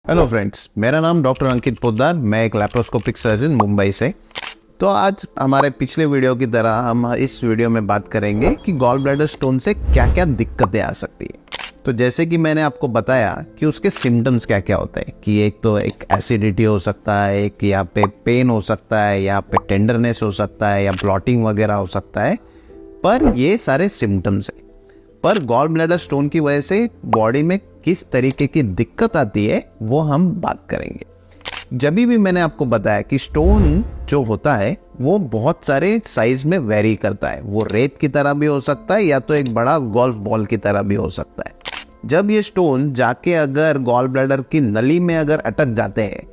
Hello friends, मेरा नाम doctor अंकित पोद्दार। मैं एक लैप्रोस्कोपिक सर्जन मुंबई से। तो आज हमारे पिछले वीडियो की तरह हम इस वीडियो में बात करेंगे कि गॉल ब्लैडर स्टोन से क्या क्या दिक्कतें आ सकती है। तो जैसे कि मैंने आपको बताया कि उसके सिम्टम्स क्या क्या होते हैं कि एक तो एक एसिडिटी हो सकता है, एक यहाँ पे पेन हो सकता है, यहाँ पे टेंडरनेस हो सकता है या ब्लॉटिंग वगैरह हो सकता है। पर ये सारे सिम्टम्स हैं। पर गॉल ब्लैडर स्टोन की वजह से बॉडी में किस तरीके की दिक्कत आती है वो हम बात करेंगे। जब भी मैंने आपको बताया कि स्टोन जो होता है वो बहुत सारे साइज में वेरी करता है। वो रेत की तरह भी हो सकता है या तो एक बड़ा गोल्फ बॉल की तरह भी हो सकता है। जब ये स्टोन जाके अगर गॉल ब्लैडर की नली में अगर अटक जाते हैं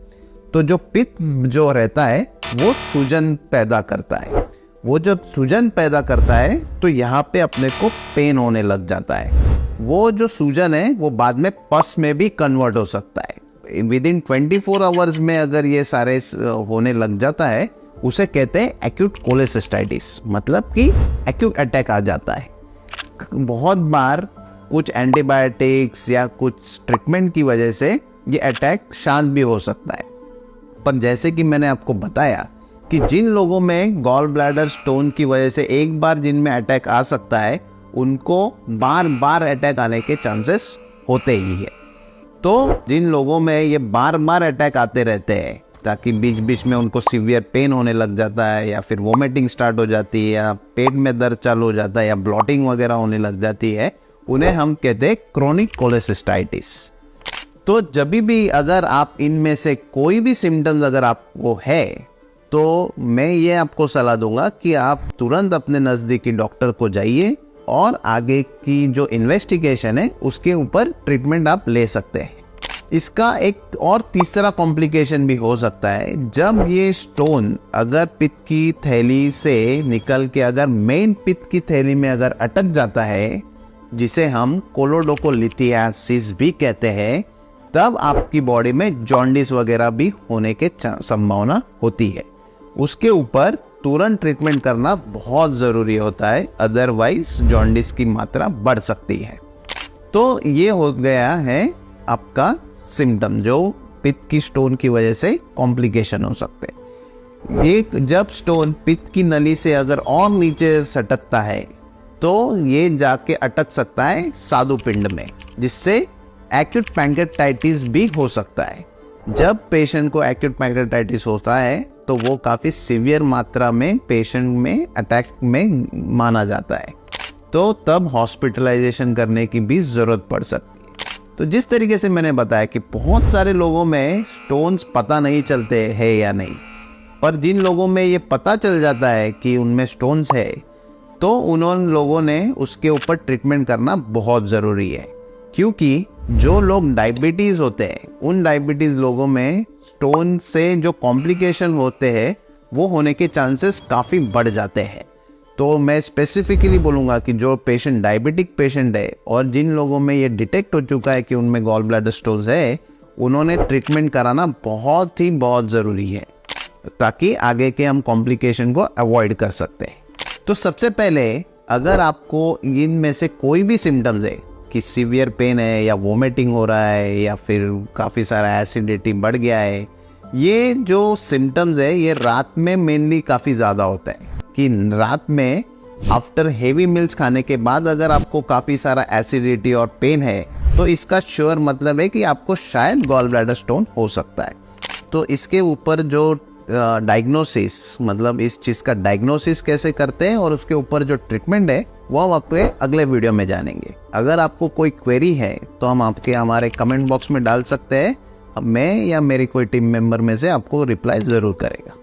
तो जो पित्त जो रहता है वो सूजन पैदा करता है। वो जब सूजन पैदा करता है तो यहाँ पे अपने को पेन होने लग जाता है। वो जो सूजन है वो बाद में पस में भी कन्वर्ट हो सकता है। विद इन 24 आवर्स में अगर ये सारे होने लग जाता है उसे कहते हैं एक्यूट कोलेसिस्टाइटिस, मतलब कि एक्यूट अटैक आ जाता है। बहुत बार कुछ एंटीबायोटिक्स या कुछ ट्रीटमेंट की वजह से ये अटैक शांत भी हो सकता है। पर जैसे कि मैंने आपको बताया कि जिन लोगों में गॉल ब्लैडर स्टोन की वजह से एक बार जिनमें अटैक आ सकता है उनको बार बार अटैक आने के चांसेस होते ही है। तो जिन लोगों में ये बार बार अटैक आते रहते हैं ताकि बीच बीच में उनको सीवियर पेन होने लग जाता है या फिर वोमिटिंग स्टार्ट हो जाती है या पेट में दर्द चालू हो जाता है या ब्लॉटिंग वगैरह होने लग जाती है, उन्हें हम कहते हैं क्रोनिक कोलेसिस्टाइटिस। तो जब भी अगर आप इनमें से कोई भी सिम्टम्स अगर आपको है तो मैं ये आपको सलाह दूंगा कि आप तुरंत अपने नज़दीकी डॉक्टर को जाइए और आगे की जो इन्वेस्टिगेशन है उसके ऊपर ट्रीटमेंट आप ले सकते हैं। इसका एक और तीसरा कॉम्प्लिकेशन भी हो सकता है। जब ये स्टोन अगर पित्त की थैली से निकल के अगर मेन पित्त की थैली में अगर अटक जाता है, जिसे हम कोलोडोकोलिथियासिस भी कहते हैं, तब आपकी बॉडी में जॉन्डिस वगैरह भी होने के संभावना होती है। उसके ऊपर तुरंत ट्रीटमेंट करना बहुत ज़रूरी होता है, अदरवाइज जॉन्डिस की मात्रा बढ़ सकती है। तो ये हो गया है आपका सिम्टम जो पित्त की स्टोन की वजह से कॉम्प्लिकेशन हो सकते हैं। ये जब स्टोन पित्त की नली से अगर और नीचे सटकता है तो ये जाके अटक सकता है स्वादुपिंड में, जिससे एक्यूट पैंक्रेटाइटिस भी हो सकता है। जब पेशेंट को एक्यूट पैंक्रेटाइटिस होता है तो वो काफ़ी सीवियर मात्रा में पेशेंट में अटैक में माना जाता है, तो तब हॉस्पिटलाइजेशन करने की भी ज़रूरत पड़ सकती है। तो जिस तरीके से मैंने बताया कि बहुत सारे लोगों में स्टोन्स पता नहीं चलते हैं या नहीं, पर जिन लोगों में ये पता चल जाता है कि उनमें स्टोन्स है तो उन लोगों ने उसके ऊपर ट्रीटमेंट करना बहुत ज़रूरी है। क्योंकि जो लोग डायबिटीज़ होते हैं उन डायबिटीज़ लोगों में स्टोन से जो कॉम्प्लिकेशन होते हैं वो होने के चांसेस काफ़ी बढ़ जाते हैं। तो मैं स्पेसिफिकली बोलूँगा कि जो पेशेंट डायबिटिक पेशेंट है और जिन लोगों में ये डिटेक्ट हो चुका है कि उनमें गॉल ब्लैडर स्टोन्स है, उन्होंने ट्रीटमेंट कराना बहुत ज़रूरी है ताकि आगे के हम कॉम्प्लिकेशन को अवॉइड कर सकते हैं। तो सबसे पहले अगर आपको इनमें से कोई भी सिम्टम्स है कि सीवियर पेन है या वोमिटिंग हो रहा है या फिर काफ़ी सारा एसिडिटी बढ़ गया है, ये जो सिम्टम्स है ये रात में मेनली काफ़ी ज़्यादा होता है कि रात में आफ्टर हेवी मील्स खाने के बाद अगर आपको काफ़ी सारा एसिडिटी और पेन है तो इसका श्योर मतलब है कि आपको शायद गॉल ब्लैडर स्टोन हो सकता है। तो इसके ऊपर जो डायग्नोसिस, मतलब इस चीज़ का डायग्नोसिस कैसे करते हैं और उसके ऊपर जो ट्रीटमेंट है वो हम आपके अगले वीडियो में जानेंगे। अगर आपको कोई क्वेरी है तो हम आपके हमारे कमेंट बॉक्स में डाल सकते हैं। मैं या मेरी कोई टीम मेंबर में से आपको रिप्लाई ज़रूर करेगा।